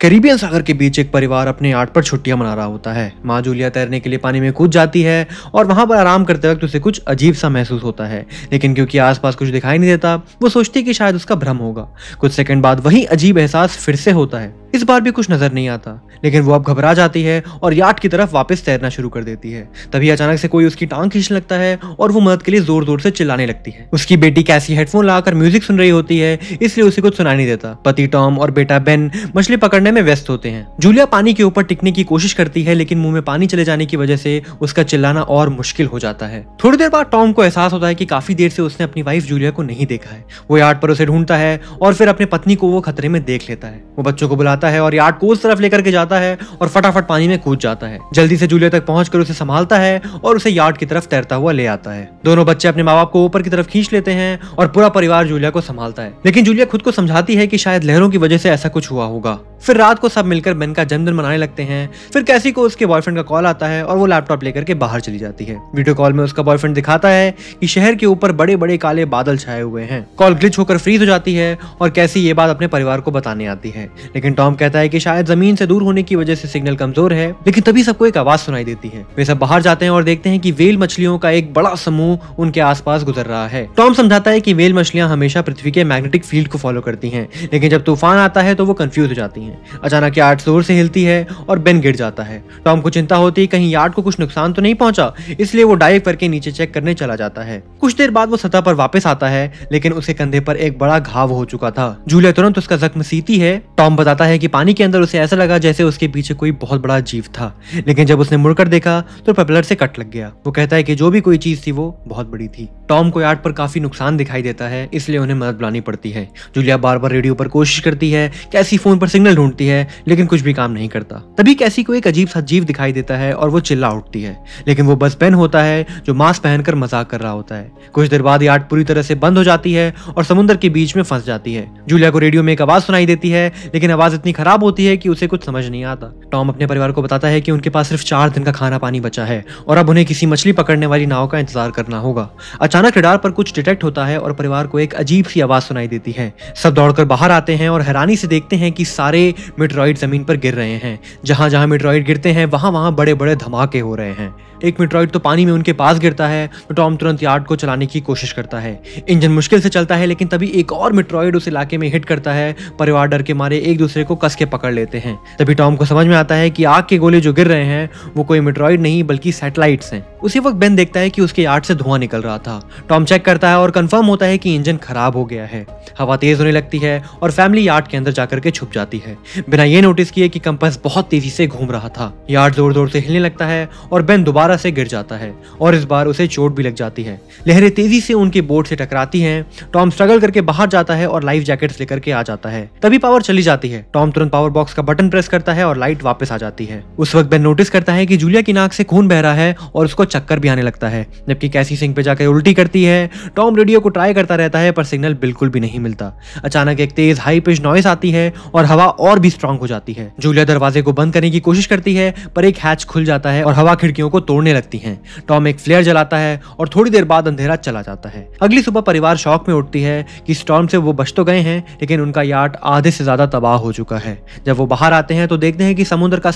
Caribbean सागर के बीच एक परिवार अपने याट पर छुट्टियां मना रहा होता है। माँ जूलिया तैरने के लिए पानी में कूद जाती है और वहां पर आराम करते वक्त उसे कुछ अजीब सा महसूस होता है, लेकिन क्योंकि आसपास कुछ दिखाई नहीं देता वो सोचती है कि शायद उसका भ्रम होगा। कुछ सेकंड बाद वही अजीब एहसास फिर से होता है। इस बार भी कुछ नजर नहीं आता, लेकिन वो अब घबरा जाती है और याट की तरफ वापस तैरना शुरू कर देती है। तभी अचानक से कोई उसकी टांग खींचने लगता है और वो मदद के लिए जोर जोर से चिल्लाने लगती है। उसकी बेटी कैसी हेडफोन लगाकर म्यूजिक सुन रही होती है, इसलिए उसे कुछ सुनाई नहीं देता। पति टॉम और बेटा बेन मछली पकड़ने में व्यस्त होते हैं। जूलिया पानी के ऊपर टिकने की कोशिश करती है, लेकिन मुंह में पानी चले जाने की वजह से उसका चिल्लाना और मुश्किल हो जाता है। थोड़ी देर बाद टॉम को एहसास होता है कि काफी देर से उसने अपनी वाइफ जूलिया को नहीं देखा है। वो याट पर उसे ढूंढता है और फिर अपनी पत्नी को वो खतरे में देख लेता है। वो बच्चों को बुलाता है और याट को उस तरफ लेकर के जाता है और फटाफट पानी में कूद जाता है। जल्दी से जूलिया तक पहुंचकर उसे संभालता है और उसे याट की तरफ तैरता हुआ ले आता है। दोनों बच्चे अपने माँ बाप को ऊपर की तरफ खींच लेते हैं और पूरा परिवार जूलिया को संभालता है, लेकिन जूलिया खुद को समझाती है कि शायद लहरों की वजह से ऐसा कुछ हुआ होगा। फिर रात को सब मिलकर बेन का जन्मदिन मनाने लगते हैं। फिर कैसी को उसके बॉयफ्रेंड का कॉल आता है और वो लैपटॉप लेकर के बाहर चली जाती है। वीडियो कॉल में उसका बॉयफ्रेंड दिखाता है कि शहर के ऊपर बड़े बड़े काले बादल छाए हुए हैं। कॉल ग्लिच होकर फ्रीज हो जाती है और कैसी ये बात अपने परिवार को बताने आती है, लेकिन टॉम कहता है कि शायद जमीन से दूर होने की वजह से सिग्नल कमजोर है। लेकिन तभी सबको एक आवाज सुनाई देती है। वे सब बाहर जाते हैं और देखते हैं कि वेल मछलियों का एक बड़ा समूह उनके आसपास गुजर रहा है। टॉम समझाता है कि वेल मछलियां हमेशा पृथ्वी के मैग्नेटिक फील्ड को फॉलो करती हैं, लेकिन जब तूफान आता है तो वो कंफ्यूज हो जाती हैं। अचानक याट जोर से हिलती है और बेन गिर जाता है। टॉम को चिंता होती है कहीं याट को कुछ नुकसान तो नहीं पहुंचा, इसलिए वो डाइव करके नीचे चेक करने चला जाता है। कुछ देर बाद वो सतह पर वापस आता है, लेकिन उसके कंधे पर एक बड़ा घाव हो चुका था। जूलिया तुरंत उसका जख्म सीती है। टॉम बताता है कि पानी के अंदर उसे ऐसा लगा जैसे उसके पीछे कोई बहुत बड़ा जीव था, लेकिन जब उसने मुड़कर देखा तो प्रोपेलर से कट लग गया। वो कहता है कि जो भी कोई चीज थी वो बहुत बड़ी थी। टॉम को याट पर काफी नुकसान दिखाई देता है, इसलिए उन्हें मदद बुलानी पड़ती है। जूलिया बार बार रेडियो पर कोशिश करती है, कैसी फोन पर सिग्नल ढूंढती है, लेकिन कुछ भी काम नहीं करता। तभी कैसी को एक अजीब सा जीव दिखाई देता है और वो चिल्ला उठती है, लेकिन वो बस बेन होता है जो मास्क पहनकर मजाक कर रहा होता है। कुछ देर बाद याट पूरी तरह से बंद हो जाती है और समुद्र के बीच में फंस जाती है। जूलिया को रेडियो में एक आवाज सुनाई देती है, लेकिन आवाज इतनी खराब होती है कि उसे कुछ समझ नहीं आता। टॉम अपने परिवार को बताता है कि उनके पास सिर्फ 4 दिन का खाना पानी बचा है और अब उन्हें किसी मछली पकड़ने वाली नाव का इंतजार करना होगा। अचानक रडार पर कुछ डिटेक्ट होता है और परिवार को एक अजीब सी आवाज सुनाई देती है। सब दौड़कर बाहर आते हैं और हैरानी से देखते हैं कि सारे मेटेरॉइड जमीन पर गिर रहे हैं। जहां जहां मेटेरॉइड गिरते हैं वहां बड़े बड़े धमाके हो रहे हैं। एक मेटेरॉइड तो पानी में उनके पास गिरता है, तो टॉम तुरंत याट को चलाने की कोशिश करता है। इंजन मुश्किल से चलता है, लेकिन तभी एक और मेटेरॉइड उस इलाके में हिट करता है। परिवार डर के मारे एक दूसरे को कस के पकड़ लेते हैं। तभी टॉम को समझ में आता है कि आग के गोले जो गिर रहे हैं वो कोई मेटेरॉइड नहीं बल्कि सैटेलाइट्स हैं। उसी वक्त बेन देखता है कि उसके याट से धुआं निकल रहा था। टॉम चेक करता है और कंफर्म होता है कि इंजन खराब हो गया है। हवा तेज होने लगती है और फैमिली याट के अंदर जाकर के छुप जाती है, बिना ये नोटिस किए कि कंपास बहुत तेजी से घूम रहा था। याट जोर जोर से हिलने लगता है और बेन दोबारा से गिर जाता है और इस बार उसे चोट भी लग जाती है। लहरें तेजी से उनके बोट से टकराती हैं। टॉम स्ट्रगल करके बाहर जाता है और लाइफ जैकेट्स लेकर के आ जाता है। तभी पावर चली जाती है। टॉम तुरंत पावर बॉक्स का बटन प्रेस करता है और लाइट वापस आ जाती है। उस वक्त बेन नोटिस करता है कि जूलिया की नाक से खून बह रहा है और उसको चक्कर भी आने लगता है, जबकि कैसी सिंक पे जाकर उल्टी करती है। टॉम रेडियो को ट्राई करता रहता है पर सिग्नल बिल्कुल भी नहीं मिलता। अचानक एक तेज हाई पिच नॉइस आती है और हवा और भी स्ट्रांग हो जाती है। जूलिया दरवाजे को बंद करने की कोशिश करती है, पर एक हैच खुल जाता है और हवा खिड़कियों को तोड़ने लगती है। टॉम एक फ्लेयर जलाता है और थोड़ी देर बाद अंधेरा चला जाता है। अगली सुबह परिवार शॉक में उठती है कि स्टॉर्म से वो बच तो गए हैं, लेकिन उनका याट आधे से ज्यादा तबाह हो चुका है। जब वो बाहर आते हैं तो देखते हैं कि समुद्र का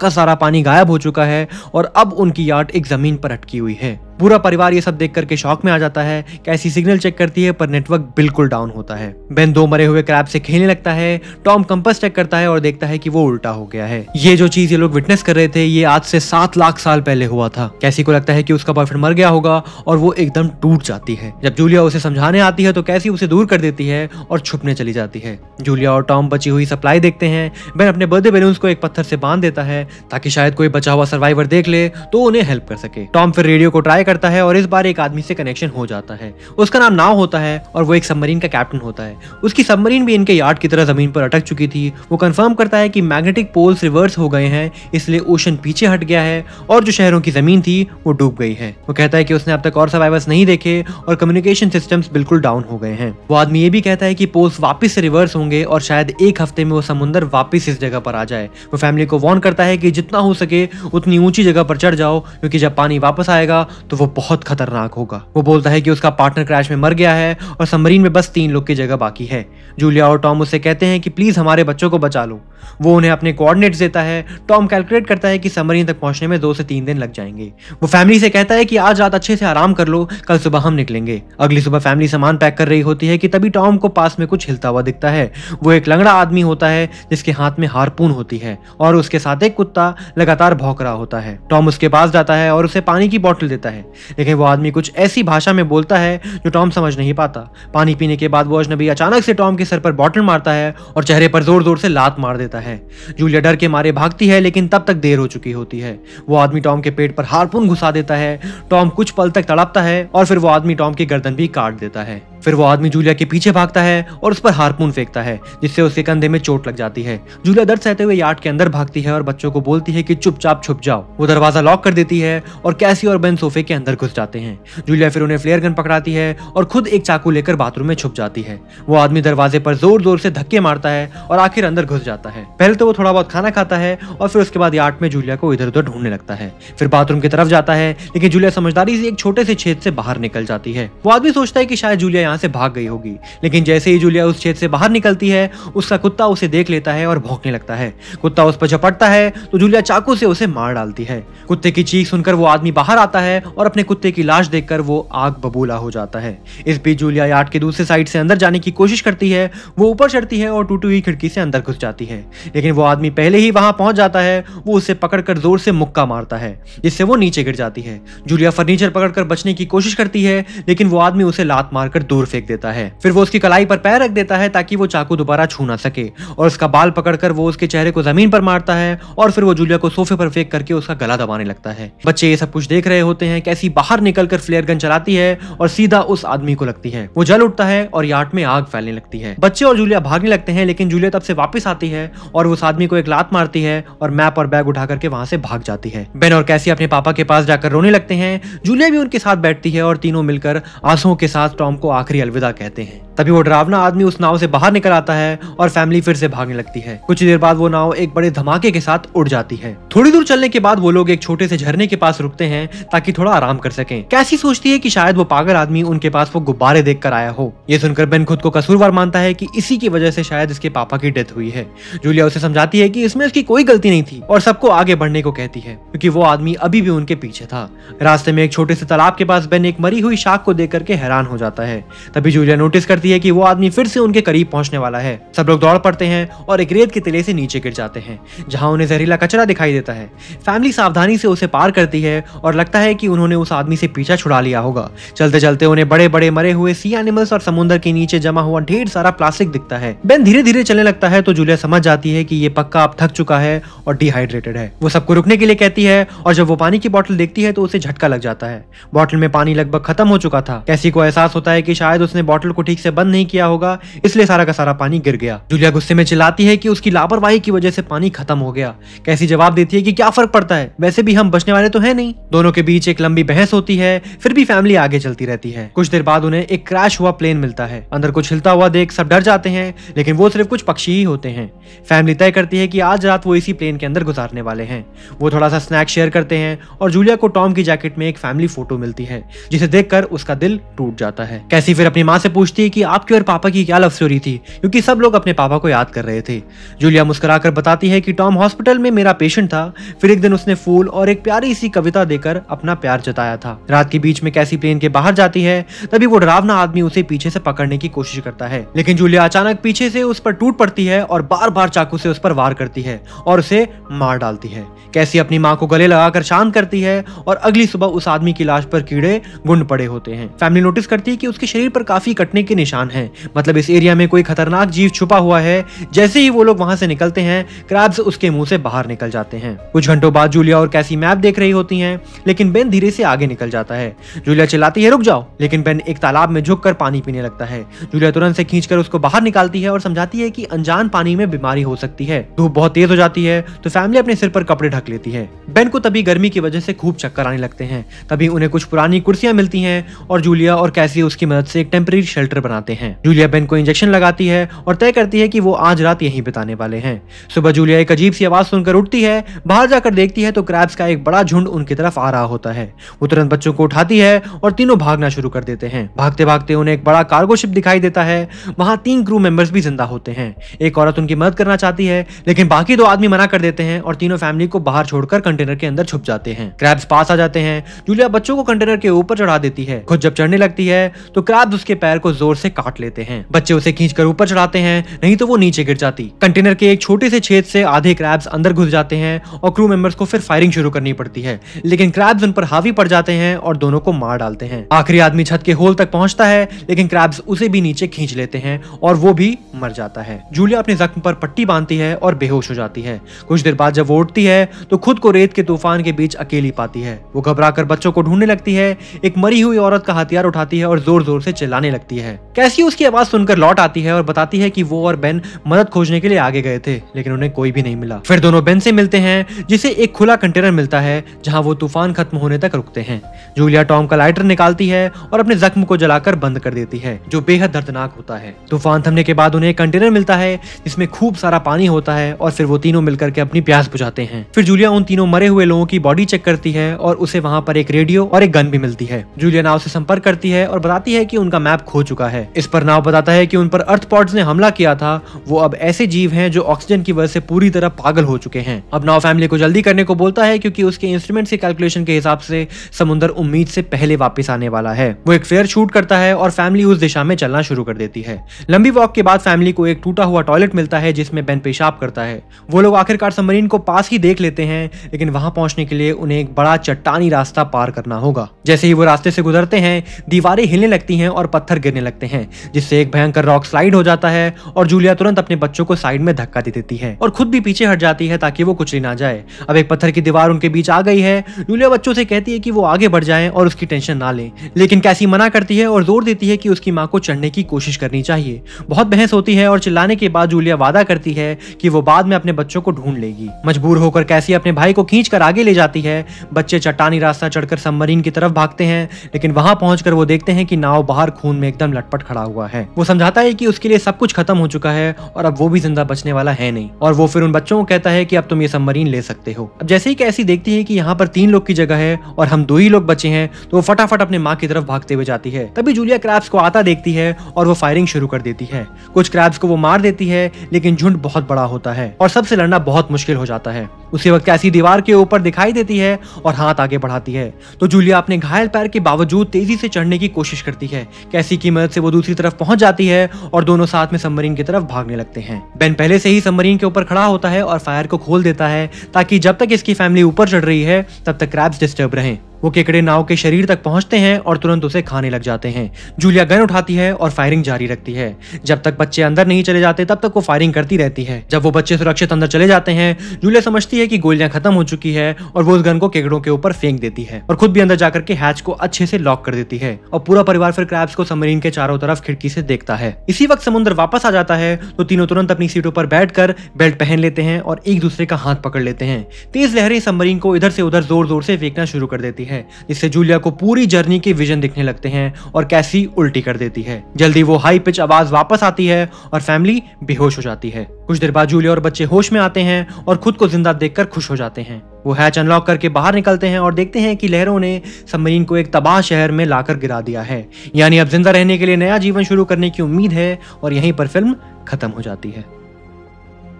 सारा पानी गायब हो चुका है और अब उनकी याट एक जमीन पर अटकी हुई है। पूरा परिवार ये सब देख करके शॉक में आ जाता है। कैसी सिग्नल चेक करती है पर नेटवर्क बिल्कुल डाउन होता है। बेन 2 मरे हुए क्रैब से खेलने लगता है। टॉम कंपास चेक करता है और देखता है कि वो उल्टा हो गया है। ये जो चीज ये लोग विटनेस कर रहे थे ये आज से 7 लाख साल पहले हुआ था। कैसी को लगता है कि उसका बॉयफ्रेंड मर गया होगा और वो एकदम टूट जाती है। जब जूलिया उसे समझाने आती है तो कैसी उसे दूर कर देती है और छुपने चली जाती है। जूलिया और टॉम बची हुई सप्लाई देखते हैं। बेन अपने बर्थडे बैलून्स को एक पत्थर से बांध देता है ताकि शायद कोई बचा हुआ सर्वाइवर देख ले तो उन्हें हेल्प कर सके। टॉम फिर रेडियो को ट्राई करता है और इस बार एक आदमी से कनेक्शन हो जाता है। उसका नाम नाव होता है और वो एक सबमरीन का कैप्टन होता है। उसकी सबमरीन भी इनके यार्ड की तरह जमीन पर अटक चुकी थी। वो कंफर्म करता है कि मैग्नेटिक पोल्स रिवर्स हो गए हैं, इसलिए ओशन पीछे हट गया है और जो शहरों की जमीन थी वो डूब गई है। वो कहता है कि उसने अब तक और सर्वाइवर्स नहीं देखे और कम्युनिकेशन सिस्टम्स बिल्कुल डाउन हो गए हैं। वो आदमी ये भी कहता है कि पोल्स वापस से रिवर्स होंगे और शायद एक हफ्ते में वो समुद्र वापस इस जगह पर आ जाए। वो फैमिली को वार्न करता है कि जितना हो सके उतनी ऊंची जगह पर चढ़ जाओ, क्योंकि जब पानी वापस आएगा तो वो बहुत खतरनाक होगा। वो बोलता है कि उसका पार्टनर क्रैश में मर गया है और सबमरीन में बस 3 लोग की जगह बाकी है। जूलिया और टॉम उससे कहते हैं कि प्लीज हमारे बच्चों को बचा लो। वो उन्हें अपने कोऑर्डिनेट्स देता है। टॉम कैलकुलेट करता है कि सबमरीन तक पहुंचने में 2 से 3 दिन लग जाएंगे। वो फैमिली से कहता है कि आज रात अच्छे से आराम कर लो, कल सुबह हम निकलेंगे। अगली सुबह फैमिली सामान पैक कर रही होती है कि तभी टॉम को पास में कुछ हिलता हुआ दिखता है। वो एक लंगड़ा आदमी होता है जिसके हाथ में हारपून होती है और उसके साथ एक कुत्ता लगातार भौंक रहा होता है। टॉम उसके पास जाता है और उसे पानी की बोतल देता है, लेकिन वो आदमी कुछ ऐसी भाषा में बोलता है जो टॉम समझ नहीं पाता। पानी पीने के बाद वो अजनबी अचानक से टॉम के सर पर बोतल मारता है और चेहरे पर जोर जोर से लात मार देता है। जूलिया डर के मारे भागती है, लेकिन तब तक देर हो चुकी होती है। वो आदमी टॉम के पेट पर हारपून घुसा देता है। टॉम कुछ पल तक तड़पता है और फिर वो आदमी टॉम की गर्दन भी काट देता है। फिर वो आदमी जूलिया के पीछे भागता है और उस पर हारपून फेंकता है, जिससे उसके कंधे में चोट लग जाती है। जूलिया दर्द सहते हुए यार्ड के अंदर भागती है और बच्चों को बोलती है कि चुपचाप छुप जाओ। वो दरवाजा लॉक कर देती है और कैसी और बेन सोफे के अंदर घुस जाते हैं। जूलिया फिर उन्हें फ्लेयर गन पकड़ाती है और खुद एक चाकू लेकर बाथरूम में छुप जाती है। वो आदमी दरवाजे पर जोर जोर से धक्के मारता है और आखिर अंदर घुस जाता है। पहले तो वो थोड़ा बहुत खाना खाता है और फिर उसके बाद यार्ड में जूलिया को इधर उधर ढूंढने लगता है। फिर बाथरूम की तरफ जाता है, लेकिन जूलिया समझदारी से एक छोटे से छेद से बाहर निकल जाती है। वो आदमी सोचता है कि शायद जूलिया यहाँ से भाग गई होगी, लेकिन जैसे ही जूलिया उस छेद से बाहर निकलती है, उसका कुत्ता उसे देख लेता है और भौंकने लगता है। कुत्ता उस पर झपटता है तो जूलिया चाकू से उसे मार डालती है। कुत्ते की चीख सुनकर वो आदमी बाहर आता है और अपने कुत्ते की लाश देखकर वो आग बबूला हो जाता है। इस बीच जूलिया यार्ड के दूसरे साइड से अंदर जाने की कोशिश करती है। वो ऊपर चढ़ती है और टूटी हुई खिड़की से अंदर घुस जाती है, लेकिन वो आदमी पहले ही वहां पहुंच जाता है। वो उसे पकड़कर जोर से मुक्का मारता है, जिससे वो नीचे गिर जाती है। जूलिया फर्नीचर पकड़कर बचने की कोशिश करती है, लेकिन वो आदमी उसे लात मारकर दूर फेंक देता है। फिर वो उसकी कलाई पर पैर रख देता है ताकि वो चाकू दोबारा छू ना सके, और उसका बाल पकड़कर वो उसके चेहरे को जमीन पर मारता है और फिर वो जूलिया को सोफे पर फेंक करके उसका गला दबाने लगता है। बच्चे ये सब कुछ देख रहे होते हैं। कैसी बाहर निकलकर फ्लेयर गन चलाती है और सीधा उस आदमी को लगती है। वो जल उठता है और यार्ड में आग फैलने लगती है। बच्चे और जूलिया भागने लगते हैं, लेकिन जूलिया तब से वापस आती है और उस आदमी को एक लात मारती है और मैप और बैग उठा करके वहां से भाग जाती है। बेन और कैसी अपने पापा के पास जाकर रोने लगते हैं। जूलिया भी उनके साथ बैठती है और तीनों मिलकर आंसुओं के साथ टॉम को आखिरी अलविदा कहते हैं। तभी वो डरावना आदमी उस नाव से बाहर निकल आता है और फैमिली फिर से भागने लगती है। कुछ देर बाद वो नाव एक बड़े धमाके के साथ उड़ जाती है। थोड़ी दूर चलने के बाद वो लोग एक छोटे से झरने के पास रुकते हैं ताकि थोड़ा आराम कर सकें। कैसी सोचती है कि शायद वो पागल आदमी उनके पास वो गुब्बारे देखकर आया हो। ये सुनकर बेन खुद को कसूरवार मानता है कि इसी की वजह से शायद इसके पापा की डेथ हुई है। जूलिया उसे समझाती है कि इसमें उसकी कोई गलती नहीं थी और सबको आगे बढ़ने को कहती है, क्योंकि वो आदमी अभी भी उनके पीछे था। रास्ते में एक छोटे से तालाब के पास बेन एक मरी हुई शाख को देख करके हैरान हो जाता है। तभी जूलिया नोटिस करती है कि वो आदमी फिर से उनके करीब पहुंचने वाला है। सब लोग दौड़ पड़ते हैं और एक रेत के टिले से नीचे गिर जाते हैं, जहां उन्हें जहरीला कचरा दिखाई देता है। फैमिली सावधानी से उसे पार करती है और लगता है कि उन्होंने उस आदमी से पीछा छुड़ा लिया होगा। चलते चलते उन्हें बड़े बड़े मरे हुए सी एनिमल्स और समुद्र के नीचे जमा हुआ ढेर सारा प्लास्टिक दिखता है। बेन धीरे धीरे चलने लगता है तो जूलिया समझ जाती है कि ये पक्का अब थक चुका है और डिहाइड्रेटेड है। वो सबको रुकने के लिए कहती है और जब वो पानी की बोतल देखती है तो उसे झटका लग जाता है। बोतल में पानी लगभग खत्म हो चुका था। कैसी को एहसास होता है कि शायद उसने बोतल को ठीक से बंद नहीं किया होगा, इसलिए सारा का सारा पानी गिर गया। जूलिया गुस्से में चिल्लाती है कि उसकी लापरवाही की वजह से पानी खत्म हो गया। कैसी जवाब देती है कि क्या फर्क पड़ता है, वैसे भी हम बचने वाले तो है नहीं। दोनों के बीच एक लंबी बहस होती है, फिर भी फैमिली आगे चलती रहती है। कुछ देर बाद उन्हें एक क्रैश हुआ प्लेन मिलता है। अंदर कुछ हिलता हुआ देख सब डर जाते हैं, लेकिन वो सिर्फ कुछ पक्षी ही होते हैं। फैमिली तय करती है कि आज रात वो इसी प्लेन के अंदर गुजारने वाले हैं। वो थोड़ा सा स्नैक शेयर करते हैं और जूलिया को टॉम की जैकेट में एक फैमिली फोटो मिलती है, जिसे देखकर उसका दिल टूट जाता है। कैसी फिर अपनी माँ से पूछती है कि आपकी और पापा की क्या लव स्टोरी थी, क्योंकि सब लोग अपने पापा को याद कर रहे थे। जूलिया मुस्कुराकर बताती है कि टॉम हॉस्पिटल में मेरा पेशेंट था, फिर एक दिन उसने फूल और एक प्यारी सी कविता देकर अपना प्यार जताया था। रात के बीच में कैसी प्लेन के बाहर जाती है, तभी वो डरावना आदमी उसे पीछे से पकड़ने की कोशिश करता है, लेकिन जूलिया अचानक पीछे से उस पर टूट पड़ती है और बार बार चाकू से उस पर वार करती है और उसे मार डालती है। कैसी अपनी माँ को गले लगाकर शांत करती है और अगली सुबह उस आदमी की लाश पर कीड़े गुंड पड़े होते हैं। फैमिली नोटिस करती है कि उसके शरीर पर काफी कटने के निशान हैं, मतलब इस एरिया में कोई खतरनाक जीव छुपा हुआ है। जैसे ही वो लोग वहां से निकलते हैं, क्रैब्स उसके मुंह से बाहर निकल जाते हैं। कुछ घंटों बाद जूलिया और कैसी मैप देख रही होती हैं, लेकिन बेन धीरे से आगे निकल जाता है। जूलिया चिल्लाती है रुक जाओ, लेकिन बेन एक तालाब में झुककर पानी पीने लगता है। जूलिया तुरंत से खींचकर उसको बाहर निकालती है और समझाती है कि अनजान पानी में बीमारी हो सकती है। धूप बहुत तेज हो जाती है तो फैमिली अपने सिर पर कपड़े ढक लेती है। बेन को तभी गर्मी की वजह से खूब चक्कर आने लगते हैं। तभी उन्हें कुछ पुरानी कुर्सियां मिलती हैं और जूलिया और कैसी उसकी मदद से से एक टेम्परेरी शेल्टर बनाते हैं। जूलिया बेन को इंजेक्शन लगाती है और तय करती है कि वो आज रात यहीं बिताने वाले हैं। सुबह जूलिया एक अजीब सी आवाज सुनकर उठती है, बाहर जाकर देखती है तो क्रैब्स का एक बड़ा झुंड उनकी तरफ आ रहा होता है। वो तुरंत बच्चों को उठाती है और तीनों भागना शुरू कर देते हैं। भागते भागते उन्हें एक बड़ा कार्गो शिप दिखाई देता है। वहां 3 क्रू मेंबर्स भी जिंदा होते हैं। एक औरत उनकी मदद करना चाहती है, लेकिन बाकी 2 आदमी मना कर देते हैं और तीनों फैमिली को बाहर छोड़कर कंटेनर के अंदर छुप जाते हैं। क्रैब्स पास आ जाते हैं। जूलिया बच्चों को कंटेनर के ऊपर चढ़ा देती है। खुद जब चढ़ने लगती है तो क्रैब्स उसके पैर को जोर से काट लेते हैं। बच्चे उसे खींचकर ऊपर चढ़ाते हैं, नहीं तो वो नीचे गिर जाती। कंटेनर के एक छोटे से छेद से आधे क्रैब्स अंदर घुस जाते हैं और क्रू मेंबर्स को फिर फायरिंग शुरू करनी पड़ती है, लेकिन क्रैब्स उन पर हावी पड़ जाते हैं और दोनों को मार डालते हैं। आखिरी आदमी छत के होल तक पहुंचता है, लेकिन क्रैब्स उसे भी नीचे खींच लेते हैं और वो भी मर जाता है। जूलिया अपने जख्म पर पट्टी बांधती है और बेहोश हो जाती है। कुछ देर बाद जब वो उठती है तो खुद को रेत के तूफान के बीच अकेली पाती है। वो घबराकर बच्चों को ढूंढने लगती है। एक मरी हुई औरत का हथियार उठाती है और जोर जोर से चिल्लाने लगती है। कैसी उसकी आवाज सुनकर लौट आती है और बताती है कि वो और बेन मदद खोजने के लिए आगे गए थे, लेकिन उन्हें कोई भी नहीं मिला। फिर दोनों बेन से मिलते हैं, जिसे एक खुला कंटेनर मिलता है जहां वो तूफान खत्म होने तक रुकते हैं। जूलिया टॉम का लाइटर निकालती है और अपने जख्म को जलाकर बंद कर देती है, जो बेहद दर्दनाक होता है। तूफान थमने के बाद उन्हें एक कंटेनर मिलता है जिसमें खूब सारा पानी होता है और फिर वो तीनों मिलकर के अपनी प्यास बुझाते हैं। फिर जूलिया उन तीनों मरे हुए लोगों की बॉडी चेक करती है और उसे वहां पर एक रेडियो और एक गन भी मिलती है। जूलिया नाव से संपर्क करती है और बताती है कि उनका मैप खो चुका है। इस पर नाव बताता है कि उन पर अर्थपॉड्स ने हमला किया था। वो अब ऐसे जीव हैं जो ऑक्सीजन की वजह से पूरी तरह पागल हो चुके हैं। अब नाव फैमिली को जल्दी करने को बोलता है, क्योंकि उसके इंस्ट्रूमेंट के कैलकुलेशन के हिसाब से समुद्र उम्मीद से पहले वापस आने वाला है। वो एक फेयर शूट करता है और फैमिली उस दिशा में चलना शुरू कर देती है। लंबी वॉक के बाद फैमिली को एक टूटा हुआ टॉयलेट मिलता है जिसमें बेन पेशाब करता है। वो लोग आखिरकार सबमरीन को पास ही देख लेते हैं, लेकिन वहां पहुंचने के लिए उन्हें एक बड़ा चट्टानी रास्ता पार करना होगा। जैसे ही वो रास्ते से गुजरते हैं, दीवारें हिलने लगती हैं और पत्थर गिरने लगते हैं, जिससे एक भयंकर रॉक स्लाइड हो जाता है और जूलिया तुरंत अपने बच्चों को साइड में धक्का दे देती है और खुद भी पीछे हट जाती है ताकि वो कुचली ना जाए। अब एक पत्थर की दीवार उनके बीच आ गई है। जूलिया बच्चों से कहती है कि वो आगे बढ़ जाएं और उसकी टेंशन ना लें, लेकिन कैसी मना करती है और जोर देती है कि उसकी मां को चढ़ने की कोशिश करनी चाहिए। बहुत बहस होती है और चिल्लाने के बाद जूलिया वादा करती है कि वो बाद में अपने बच्चों को ढूंढ लेगी। मजबूर होकर कैसी अपने भाई को खींचकर आगे ले जाती है। बच्चे चट्टानी रास्ता चढ़कर सबमरीन की तरफ भागते हैं, लेकिन वहां पहुंचकर वो देखते हैं कि नाव बाहर खून में एकदम लटपट खड़ा हुआ है। वो समझाता है कि उसके लिए सब कुछ खत्म हो चुका है और अब वो भी जिंदा बचने वाला है नहीं, और वो फिर उन बच्चों को कहता है कि अब तुम ये सबमरीन ले सकते हो। अब जैसे ही कैसी देखती है कि यहाँ पर 3 लोग की जगह है और हम 2 ही लोग बचे हैं, तो वो फटाफट अपने माँ की तरफ भागते हुए जाती है। तभी जूलिया क्रैब्स को आता देखती है और वो फायरिंग शुरू कर देती है। कुछ क्रैब्स को वो मार देती है, लेकिन झुंड बहुत बड़ा होता है और सबसे लड़ना बहुत मुश्किल हो जाता है। उसी वक्त कैसी दीवार के ऊपर दिखाई देती है और हाथ आगे बढ़ाती है, तो जूलिया अपने घायल पैर के बावजूद तेजी से चढ़ने की कोशिश करती है। कैसी की मदद से वो दूसरी तरफ पहुंच जाती है और दोनों साथ में सबमरीन की तरफ भागने लगते हैं। बेन पहले से ही सबमरीन के ऊपर खड़ा होता है और फायर को खोल देता है, ताकि जब तक इसकी फैमिली ऊपर चढ़ रही है तब तक क्रैब्स डिस्टर्ब रहें। वो केकड़े नाव के शरीर तक पहुंचते हैं और तुरंत उसे खाने लग जाते हैं। जूलिया गन उठाती है और फायरिंग जारी रखती है। जब तक बच्चे अंदर नहीं चले जाते तब तक वो फायरिंग करती रहती है। जब वो बच्चे सुरक्षित अंदर चले जाते हैं, जूलिया समझती है कि गोलियां खत्म हो चुकी है और वो उस गन को केकड़ों के ऊपर फेंक देती है और खुद भी अंदर जाकर के हैच को अच्छे से लॉक कर देती है। और पूरा परिवार फिर क्रैब्स को सबमरीन के चारों तरफ खिड़की से देखता है। इसी वक्त समुद्र वापस आ जाता है, तो तीनों तुरंत अपनी सीटों पर बैठकर बेल्ट पहन लेते हैं और एक दूसरे का हाथ पकड़ लेते हैं। तेज लहरें सबमरीन को इधर से उधर जोर जोर से फेंकना शुरू कर देती है, जिससे जूलिया को पूरी जर्नी के विजन दिखने लगते हैं और कैसी उल्टी कर देती है। जल्दी वो हाई पिच आवाज वापस आती है और फैमिली बेहोश हो जाती है। कुछ देर बाद जूलिया और बच्चे होश में आते हैं और खुद को जिंदा देखकर खुश हो जाते हैं। वो हैच अनलॉक करके बाहर निकलते हैं और देखते हैं कि लहरों ने सबमरीन को एक तबाह शहर में लाकर गिरा दिया है। यानी अब जिंदा रहने के लिए नया जीवन शुरू करने की उम्मीद है और यहीं पर फिल्म खत्म हो जाती है।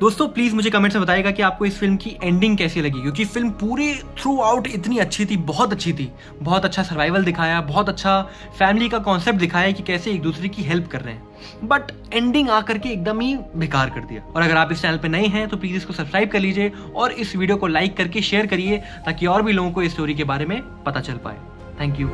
दोस्तों प्लीज मुझे कमेंट्स में बताइएगा कि आपको इस फिल्म की एंडिंग कैसी लगी, क्योंकि फिल्म पूरी थ्रू आउट इतनी अच्छी थी, बहुत अच्छी थी। बहुत अच्छा सर्वाइवल दिखाया, बहुत अच्छा फैमिली का कॉन्सेप्ट दिखाया कि कैसे एक दूसरे की हेल्प कर रहे हैं, बट एंडिंग आकर के एकदम ही बेकार कर दिया। और अगर आप इस चैनल पे नए हैं तो प्लीज इसको सब्सक्राइब कर लीजिए और इस वीडियो को लाइक करके शेयर करिए, ताकि और भी लोगों को इस स्टोरी के बारे में पता चल पाए। Thank you.